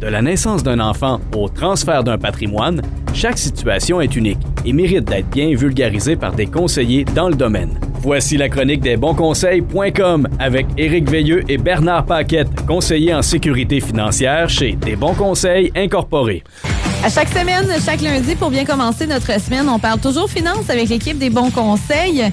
De la naissance d'un enfant au transfert d'un patrimoine, chaque situation est unique et mérite d'être bien vulgarisée par des conseillers dans le domaine. Voici la chronique des bonsconseils.com avec Éric Veilleux et Bernard Paquette, conseillers en sécurité financière chez Des Bons Conseils Incorporés. À chaque semaine, chaque lundi, pour bien commencer notre semaine, on parle toujours finance avec l'équipe des Bons Conseils.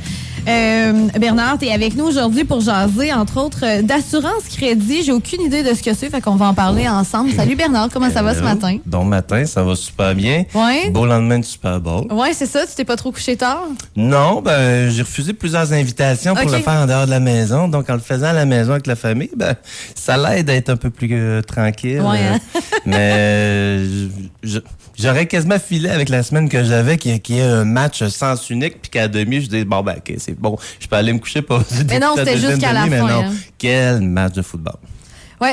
Bernard, tu es avec nous aujourd'hui pour jaser, entre autres, d'assurance crédit. J'ai aucune idée de ce que c'est, fait qu'on va en parler ensemble. Salut Bernard, comment ça va ce matin? Bon matin, ça va super bien. Ouais. Beau lendemain de Super Bowl. Ouais, c'est ça, tu t'es pas trop couché tard? Non, j'ai refusé plusieurs invitations pour le faire en dehors de la maison. Donc, en le faisant à la maison avec la famille, ça l'aide à être un peu plus tranquille. Ouais, hein? Mais j'aurais quasiment filé avec la semaine que j'avais, qui est un match sens unique, puis qu'à demi, je dis, OK, c'est bon, je peux aller me coucher pour... Mais non, c'était jusqu'à la fin. Mais non, hein? Quel match de football. Oui,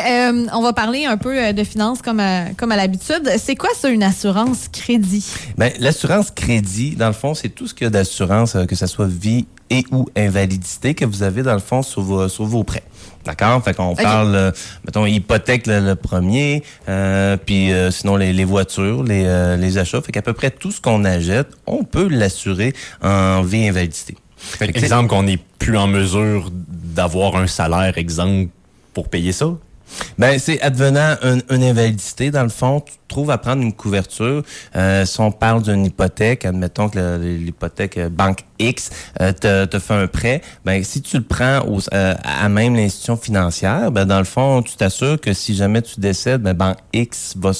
on va parler un peu de finances comme à l'habitude. C'est quoi ça, une assurance crédit? L'assurance crédit, dans le fond, c'est tout ce qu'il y a d'assurance, que ce soit vie et ou invalidité, que vous avez, dans le fond, sur vos prêts. D'accord? Fait qu'on parle, mettons, hypothèque le premier, puis sinon les voitures, les achats. Fait qu'à peu près tout ce qu'on achète, on peut l'assurer en vie et invalidité. Exemple qu'on n'est plus en mesure d'avoir un salaire, exemple, pour payer ça? C'est advenant une invalidité, dans le fond, tu te trouves à prendre une couverture. Si on parle d'une hypothèque, admettons que l'hypothèque Banque X te fait un prêt, si tu le prends à même l'institution financière, dans le fond, tu t'assures que si jamais tu décèdes, Banque X va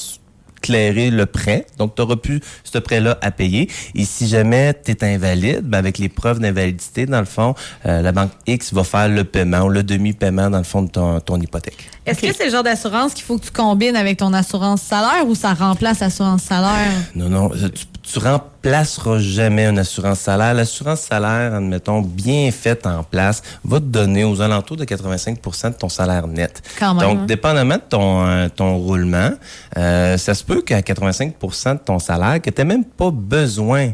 clairer le prêt. Donc, tu n'auras plus ce prêt-là à payer. Et si jamais tu es invalide, avec les preuves d'invalidité, dans le fond, la Banque X va faire le paiement ou le demi-paiement, dans le fond, de ton hypothèque. Est-ce que c'est le genre d'assurance qu'il faut que tu combines avec ton assurance salaire ou ça remplace l'assurance salaire? Non. Tu remplaceras jamais une assurance salaire. L'assurance salaire, admettons, bien faite en place, va te donner aux alentours de 85 % de ton salaire net. Quand même, donc, dépendamment de ton roulement, ça se peut qu'à 85 % de ton salaire, que tu n'aies même pas besoin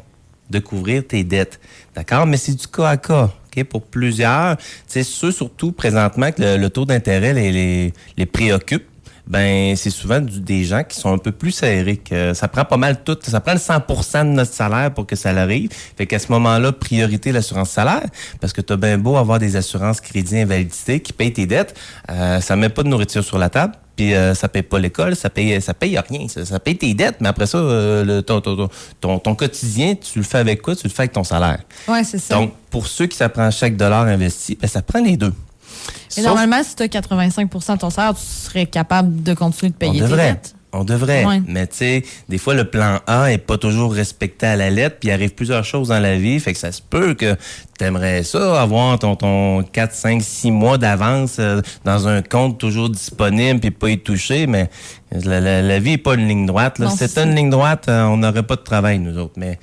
de couvrir tes dettes. D'accord? Mais c'est du cas à cas. Okay? Pour plusieurs, c'est ceux surtout présentement que le taux d'intérêt les préoccupe. C'est souvent des gens qui sont un peu plus serrés, que ça prend pas mal tout, ça prend le 100% de notre salaire pour que ça l'arrive. Fait qu'à ce moment-là, priorité l'assurance salaire, parce que t'as bien beau avoir des assurances crédit invalidité qui payent tes dettes, ça met pas de nourriture sur la table. Puis ça paye pas l'école, ça paye rien. Ça paye tes dettes, mais après ça, ton quotidien, tu le fais avec quoi? Tu le fais avec ton salaire. Oui, c'est ça. Donc, pour ceux qui ça prend chaque dollar investi, ça prend les deux. Mais normalement, si tu as 85 % de ton salaire, tu serais capable de continuer de payer tes dettes. On devrait. Ouais. Mais tu sais, des fois, le plan A est pas toujours respecté à la lettre, puis il arrive plusieurs choses dans la vie, fait que ça se peut que t'aimerais ça, avoir ton 4, 5, 6 mois d'avance dans un compte toujours disponible, puis pas y toucher, mais la vie est pas une ligne droite. Là. Non, Si c'était une ligne droite, on n'aurait pas de travail, nous autres. Mais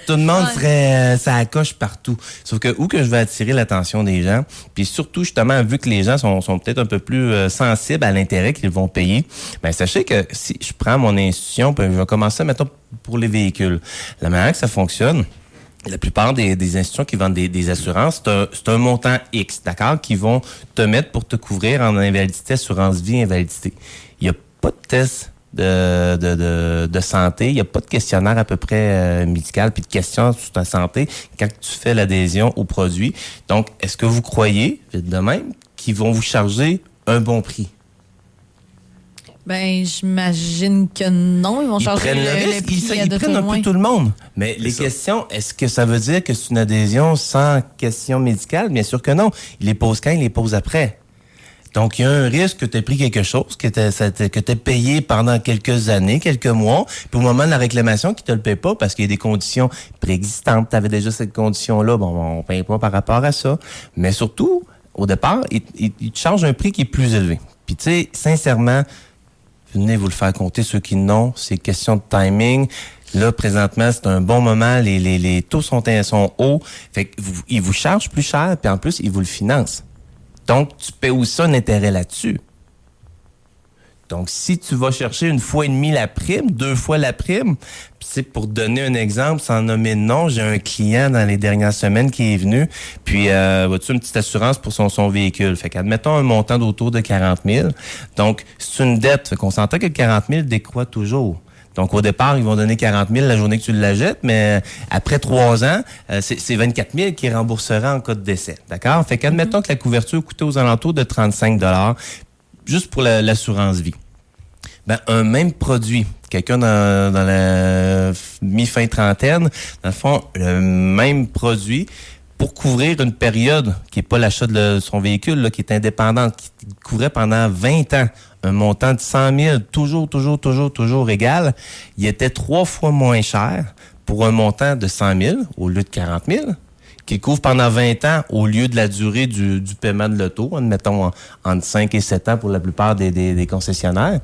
tout le monde serait... ça accroche partout. Sauf que où que je veux attirer l'attention des gens, puis surtout, justement, vu que les gens sont peut-être un peu plus sensibles à l'intérêt qu'ils vont payer, sachez que si je prends mon institution, puis je vais commencer, mettons, pour les véhicules. La manière que ça fonctionne, la plupart des institutions qui vendent des assurances, c'est un montant X, d'accord, qui vont te mettre pour te couvrir en invalidité, assurance vie, invalidité. Il n'y a pas de test de santé, il n'y a pas de questionnaire à peu près médical, puis de questions sur ta santé quand tu fais l'adhésion au produit. Donc, est-ce que vous croyez, vite de même, qu'ils vont vous charger un bon prix? J'imagine que non. Ils vont changer le prix. Ils prennent un peu tout le monde. Mais les questions, est-ce que ça veut dire que c'est une adhésion sans question médicale? Bien sûr que non. Ils les posent quand, ils les posent après. Donc, il y a un risque que tu aies pris quelque chose, que tu aies payé pendant quelques années, quelques mois, puis au moment de la réclamation, qu'ils te le payent pas parce qu'il y a des conditions préexistantes. Tu avais déjà cette condition-là. On ne paye pas par rapport à ça. Mais surtout, au départ, ils te chargent un prix qui est plus élevé. Puis, tu sais, sincèrement, venez vous le faire compter, ceux qui n'ont, c'est question de timing. Là, présentement, c'est un bon moment. Les taux sont hauts. Fait que ils vous chargent plus cher, puis en plus, ils vous le financent. Donc, tu paies aussi un intérêt là-dessus. Donc, si tu vas chercher 1,5 fois la prime, 2 fois la prime, puis pour donner un exemple, sans nommer de nom, j'ai un client dans les dernières semaines qui est venu, puis vois-tu, une petite assurance pour son véhicule. Fait qu'admettons un montant d'autour de 40 000. Donc, c'est une dette. Fait qu'on s'entend que 40 000 décroît toujours. Donc, au départ, ils vont donner 40 000 la journée que tu la jettes, mais après 3 ans, c'est 24 000 qui remboursera en cas de décès. D'accord? Fait qu'admettons que la couverture coûtait aux alentours de 35 $ juste pour l'assurance vie. Ben, un même produit, quelqu'un dans la mi-fin trentaine, dans le fond, le même produit, pour couvrir une période qui n'est pas l'achat de son véhicule, là, qui est indépendante, qui couvrait pendant 20 ans, un montant de 100 000, toujours égal, il était 3 fois moins cher pour un montant de 100 000 au lieu de 40 000, qui couvre pendant 20 ans au lieu de la durée du paiement de l'auto, admettons entre 5 et 7 ans pour la plupart des concessionnaires.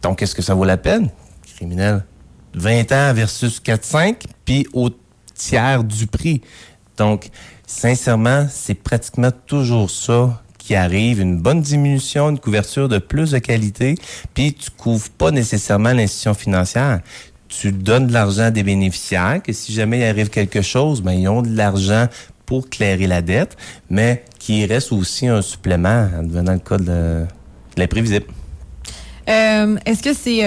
Donc, est-ce que ça vaut la peine? Criminel. 20 ans versus 4-5, puis au tiers du prix. Donc, sincèrement, c'est pratiquement toujours ça qui arrive. Une bonne diminution, une couverture de plus de qualité, puis tu couvres pas nécessairement l'institution financière. Tu donnes de l'argent à des bénéficiaires, que si jamais il arrive quelque chose, ben ils ont de l'argent pour clairer la dette, mais qui reste aussi un supplément en devenant le cas de l'imprévisible. Est-ce que c'est,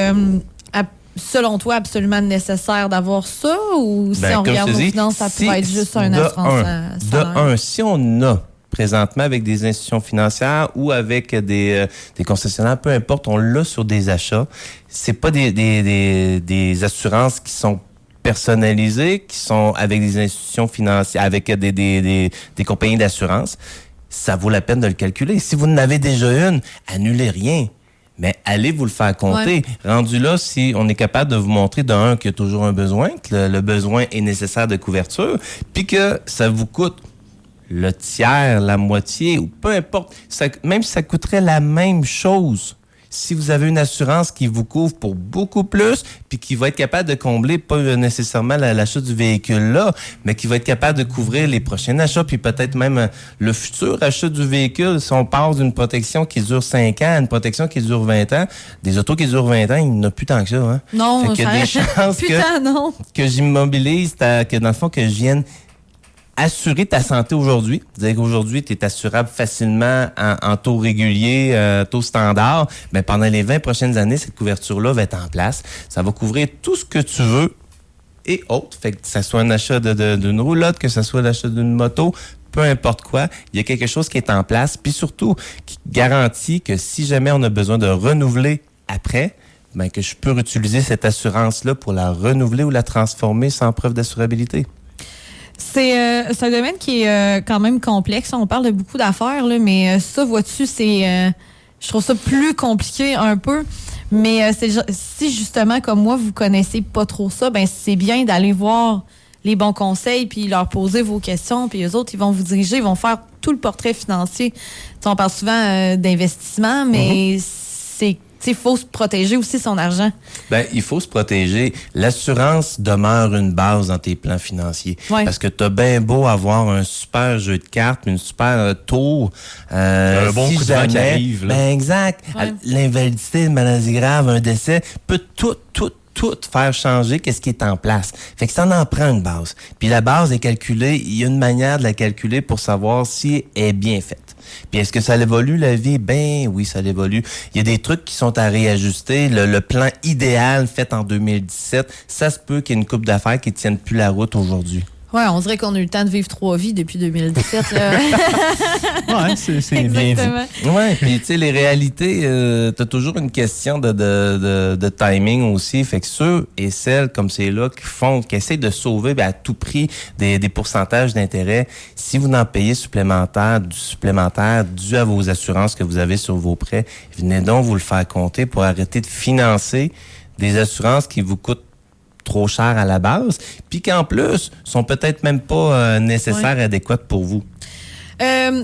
selon toi, absolument nécessaire d'avoir ça ou si on regarde nos finances, ça pourrait être juste un assurance salaire? Si on a présentement avec des institutions financières ou avec des concessionnaires, peu importe, on l'a sur des achats, c'est pas des assurances qui sont personnalisées, qui sont avec des institutions financières, avec des compagnies d'assurance. Ça vaut la peine de le calculer. Si vous en avez déjà une, annulez rien. Mais allez vous le faire compter. Ouais. Rendu là, si on est capable de vous montrer d'un qu'il y a toujours un besoin, que le besoin est nécessaire de couverture, puis que ça vous coûte le tiers, la moitié, ou peu importe, même si ça coûterait la même chose, si vous avez une assurance qui vous couvre pour beaucoup plus, puis qui va être capable de combler pas nécessairement l'achat du véhicule-là, mais qui va être capable de couvrir les prochains achats, puis peut-être même le futur achat du véhicule. Si on passe d'une protection qui dure 5 ans à une protection qui dure 20 ans, des autos qui durent 20 ans, il n'y en a plus tant que ça. Hein? Non, fait qu'il y a des chances que j'immobilise, que dans le fond, que je vienne assurer ta santé aujourd'hui. C'est-à-dire qu'aujourd'hui, tu es assurable facilement en taux régulier, taux standard. Mais pendant les 20 prochaines années, cette couverture-là va être en place. Ça va couvrir tout ce que tu veux et autres. Fait que ça soit un achat d'une roulotte, que ce soit l'achat d'une moto, peu importe quoi, il y a quelque chose qui est en place. Puis surtout, qui garantit que si jamais on a besoin de renouveler après, ben que je peux utiliser cette assurance-là pour la renouveler ou la transformer sans preuve d'assurabilité. C'est un domaine qui est quand même complexe. On parle de beaucoup d'affaires, là, mais ça, vois-tu, je trouve ça plus compliqué un peu. Mais si justement, comme moi, vous connaissez pas trop ça, ben c'est bien d'aller voir les bons conseils puis leur poser vos questions. Puis eux autres, ils vont vous diriger, ils vont faire tout le portrait financier. T'sais, on parle souvent d'investissement, mais il faut se protéger aussi son argent. Ben, il faut se protéger. L'assurance demeure une base dans tes plans financiers. Ouais. Parce que t'as bien beau avoir un super jeu de cartes, une super tour. Un bon coup de vent qui arrive. Là. Ben, exact. Ouais. L'invalidité, une maladie grave, un décès, peut tout faire changer qu'est-ce qui est en place. Fait que ça en prend une base. Puis la base est calculée. Il y a une manière de la calculer pour savoir si elle est bien faite. Puis est-ce que ça évolue, la vie? Ben oui, ça évolue. Il y a des trucs qui sont à réajuster. Le plan idéal fait en 2017, ça se peut qu'il y ait une couple d'affaires qui ne tiennent plus la route aujourd'hui. Oui, on dirait qu'on a eu le temps de vivre 3 vies depuis 2017. Oui, c'est bien vu. Oui, puis tu sais, les réalités, tu as toujours une question de timing aussi. Fait que ceux et celles comme c'est là qui essaient de sauver à tout prix des pourcentages d'intérêt, si vous n'en payez supplémentaire dû à vos assurances que vous avez sur vos prêts, venez donc vous le faire compter pour arrêter de financer des assurances qui vous coûtent trop cher à la base, puis qu'en plus, sont peut-être même pas nécessaires, adéquates pour vous.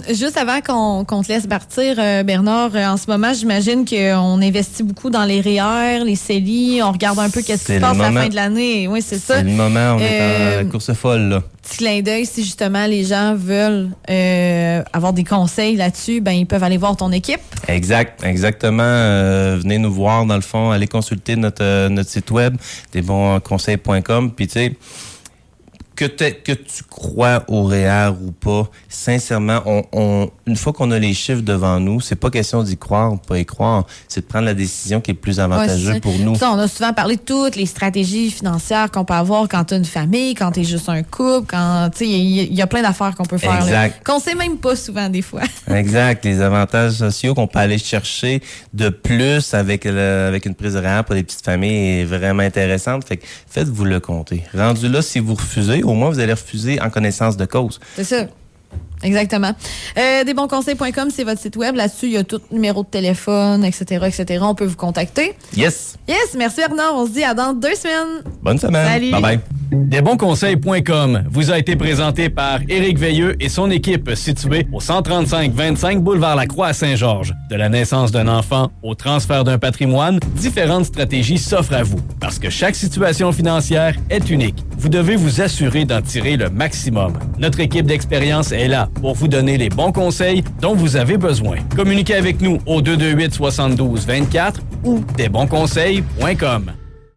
Juste avant qu'on te laisse partir, Bernard, en ce moment, j'imagine qu'on investit beaucoup dans les REER, les CELI, on regarde un peu qu'est-ce qui se passe à la fin de l'année. Oui, c'est ça. C'est le moment, on est en course folle, là. Petit clin d'œil, si justement les gens veulent avoir des conseils là-dessus, ben ils peuvent aller voir ton équipe. Exactement. Venez nous voir, dans le fond, allez consulter notre site web, desbonsconseils.com, puis tu sais, que tu crois au REER ou pas, sincèrement, une fois qu'on a les chiffres devant nous, c'est pas question d'y croire ou pas y croire, c'est de prendre la décision qui est le plus avantageuse pour nous. Ça, on a souvent parlé de toutes les stratégies financières qu'on peut avoir quand tu as une famille, quand tu es juste un couple, quand tu sais, il y a plein d'affaires qu'on peut faire. Exact. Qu'on sait même pas souvent des fois. Exact. Les avantages sociaux qu'on peut aller chercher de plus avec une prise de REER pour les petites familles est vraiment intéressante. Fait que faites-vous le compter. Rendu là, si vous refusez, au moins vous allez refuser en connaissance de cause. C'est ça. Exactement. Desbonsconseils.com, c'est votre site web. Là-dessus, il y a tout numéro de téléphone, etc., etc. On peut vous contacter. Yes. Merci Bernard. On se dit à dans 2 semaines. Bonne semaine. Salut. Bye-bye. Desbonsconseils.com vous a été présenté par Éric Veilleux et son équipe située au 135-25 boulevard Lacroix à Saint-Georges. De la naissance d'un enfant au transfert d'un patrimoine, différentes stratégies s'offrent à vous. Parce que chaque situation financière est unique. Vous devez vous assurer d'en tirer le maximum. Notre équipe d'expérience est là pour vous donner les bons conseils dont vous avez besoin. Communiquez avec nous au 228-72-24 ou desbonsconseils.com.